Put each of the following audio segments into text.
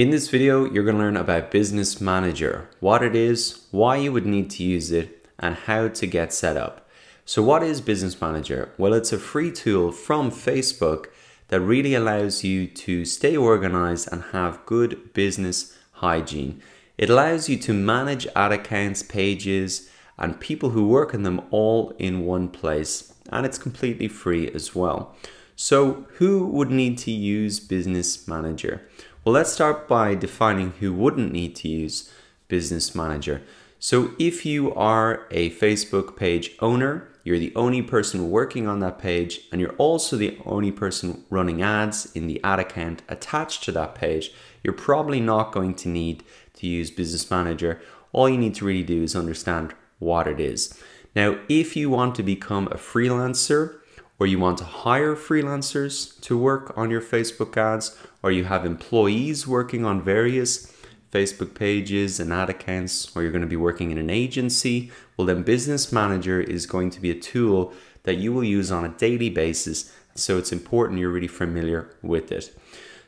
In this video, you're going to learn about Business Manager, what it is, why you would need to use it, and how to get set up. So what is Business Manager? Well, it's a free tool from Facebook that really allows you to stay organized and have good business hygiene. It allows you to manage ad accounts, pages, and people who work in them all in one place, and it's completely free as well. So who would need to use Business Manager? Well, let's start by defining who wouldn't need to use Business Manager. So if you are a Facebook page owner, you're the only person working on that page, and you're also the only person running ads in the ad account attached to that page, you're probably not going to need to use Business Manager. All you need to really do is understand what it is. Now, if you want to become a freelancer, or you want to hire freelancers to work on your Facebook ads, or you have employees working on various Facebook pages and ad accounts, or you're going to be working in an agency, well then Business Manager is going to be a tool that you will use on a daily basis. So it's important you're really familiar with it.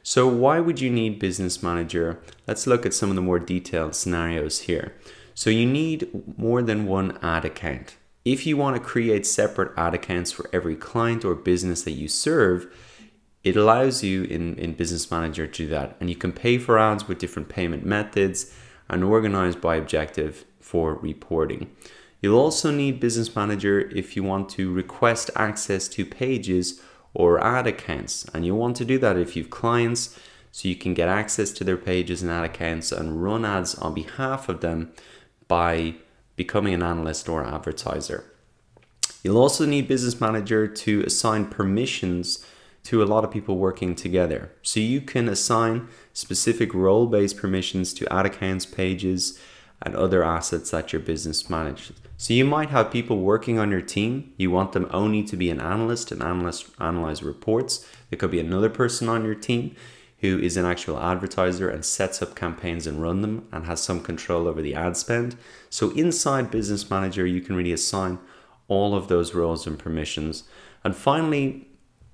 So why would you need Business Manager? Let's look at some of the more detailed scenarios here. So you need more than one ad account. If you want to create separate ad accounts for every client or business that you serve, it allows you in Business Manager to do that. And you can pay for ads with different payment methods and organize by objective for reporting. You'll also need Business Manager if you want to request access to pages or ad accounts. And you'll want to do that if you have clients, so you can get access to their pages and ad accounts and run ads on behalf of them by becoming an analyst or advertiser. You'll also need Business Manager to assign permissions to a lot of people working together. So you can assign specific role-based permissions to ad accounts, pages, and other assets that your business manages. So you might have people working on your team. You want them only to be an analyst and analyze reports. There could be another person on your team who is an actual advertiser and sets up campaigns and run them and has some control over the ad spend. So inside Business Manager, you can really assign all of those roles and permissions. And finally,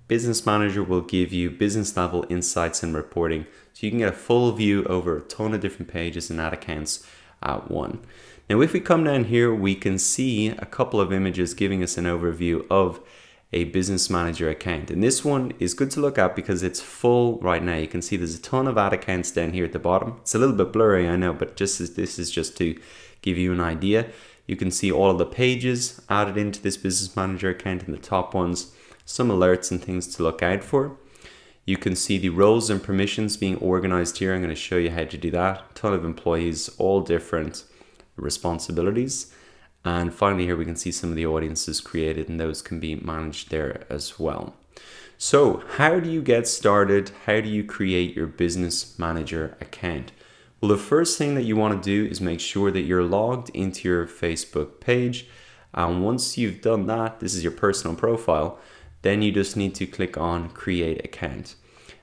Business Manager will give you business level insights and reporting, so you can get a full view over a ton of different pages and ad accounts at one. Now, if we come down here, we can see a couple of images giving us an overview of a Business Manager account. And this one is good to look at because it's full right now. You can see there's a ton of ad accounts down here at the bottom. It's a little bit blurry, I know, but this is just to give you an idea. You can see all of the pages added into this Business Manager account in the top ones, some alerts and things to look out for. You can see the roles and permissions being organized here. I'm going to show you how to do that. A ton of employees, all different responsibilities. And finally here we can see some of the audiences created, and those can be managed there as well. So how do you get started? How do you create your Business Manager account? Well, the first thing that you want to do is make sure that you're logged into your Facebook page. And once you've done that, this is your personal profile, then you just need to click on Create Account.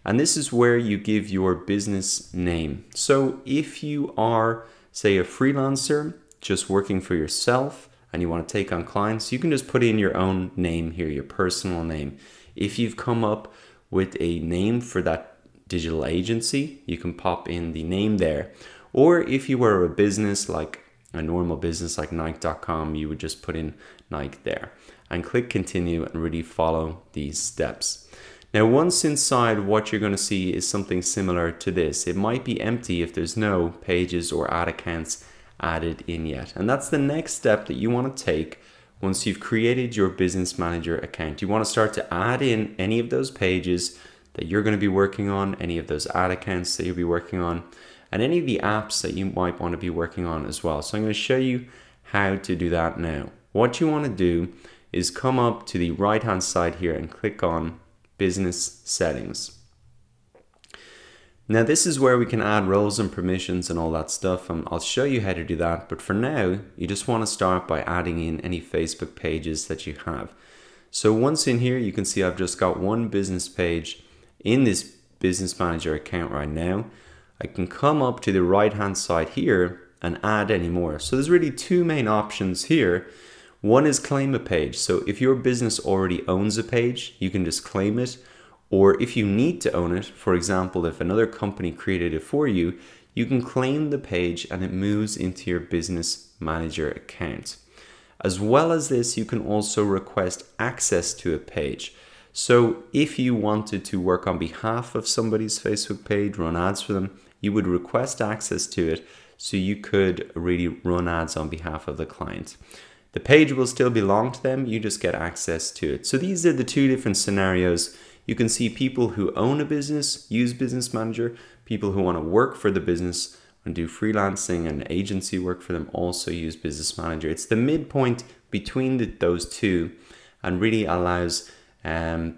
And this is where you give your business name. So if you are, say, a freelancer, just working for yourself and you want to take on clients, you can just put in your own name here, your personal name. If you've come up with a name for that digital agency, you can pop in the name there. Or if you were a business, like a normal business like Nike.com, you would just put in Nike there and click continue and really follow these steps. Now, once inside, what you're going to see is something similar to this. It might be empty if there's no pages or ad accounts added in yet. And that's the next step that you want to take once you've created your Business Manager account. You want to start to add in any of those pages that you're going to be working on, any of those ad accounts that you'll be working on, and any of the apps that you might want to be working on as well. So I'm going to show you how to do that now. What you want to do is come up to the right hand side here and click on Business Settings. Now this is where we can add roles and permissions and all that stuff, and I'll show you how to do that. But for now, you just want to start by adding in any Facebook pages that you have. So once in here, you can see I've just got one business page in this Business Manager account right now. I can come up to the right hand side here and add any more. So there's really two main options here. One is claim a page. So if your business already owns a page, you can just claim it. Or if you need to own it, for example, if another company created it for you, you can claim the page and it moves into your business manager account. As well as this, you can also request access to a page. So if you wanted to work on behalf of somebody's Facebook page, run ads for them, you would request access to it so you could really run ads on behalf of the client. The page will still belong to them, you just get access to it. So these are the two different scenarios. You can see people who own a business use Business Manager, people who want to work for the business and do freelancing and agency work for them also use Business Manager. It's the midpoint between those two and really allows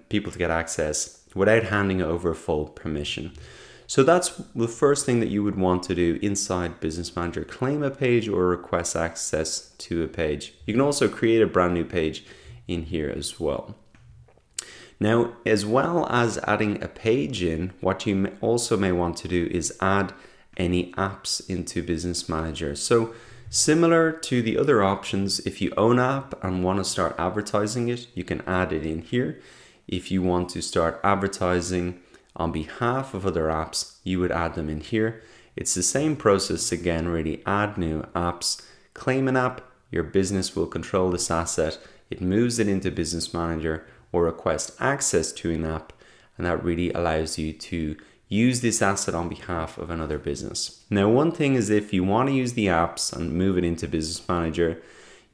people to get access without handing over full permission. So that's the first thing that you would want to do inside Business Manager: claim a page or request access to a page. You can also create a brand new page in here as well. Now, as well as adding a page in, what you also may want to do is add any apps into Business Manager. So similar to the other options, if you own an app and want to start advertising it, you can add it in here. If you want to start advertising on behalf of other apps, you would add them in here. It's the same process again, really. Add new apps, claim an app, your business will control this asset, it moves it into Business Manager, or request access to an app, and that really allows you to use this asset on behalf of another business. Now, one thing is, if you want to use the apps and move it into Business Manager,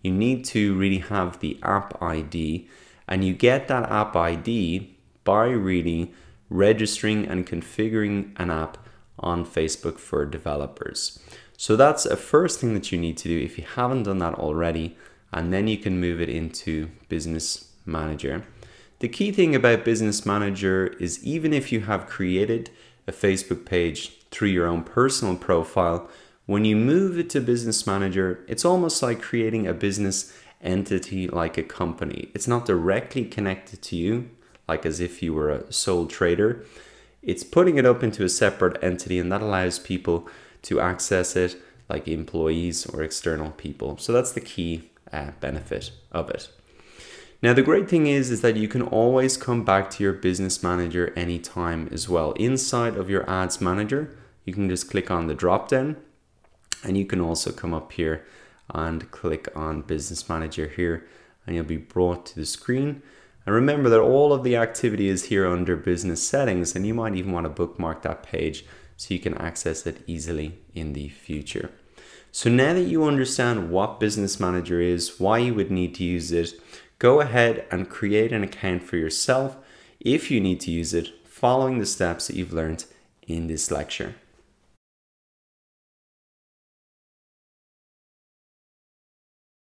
you need to really have the app ID, and you get that app ID by really registering and configuring an app on Facebook for developers. So that's a first thing that you need to do if you haven't done that already, and then you can move it into Business Manager. The key thing about Business Manager is, even if you have created a Facebook page through your own personal profile, when you move it to Business Manager, it's almost like creating a business entity like a company. It's not directly connected to you, like as if you were a sole trader. It's putting it up into a separate entity, and that allows people to access it, like employees or external people. So that's the key benefit of it. Now, the great thing is that you can always come back to your Business Manager anytime as well. Inside of your Ads Manager, you can just click on the drop down, and you can also come up here and click on Business Manager here, and you'll be brought to the screen. And remember that all of the activity is here under Business Settings, and you might even want to bookmark that page so you can access it easily in the future. So now that you understand what Business Manager is, why you would need to use it, go ahead and create an account for yourself if you need to use it, following the steps that you've learned in this lecture.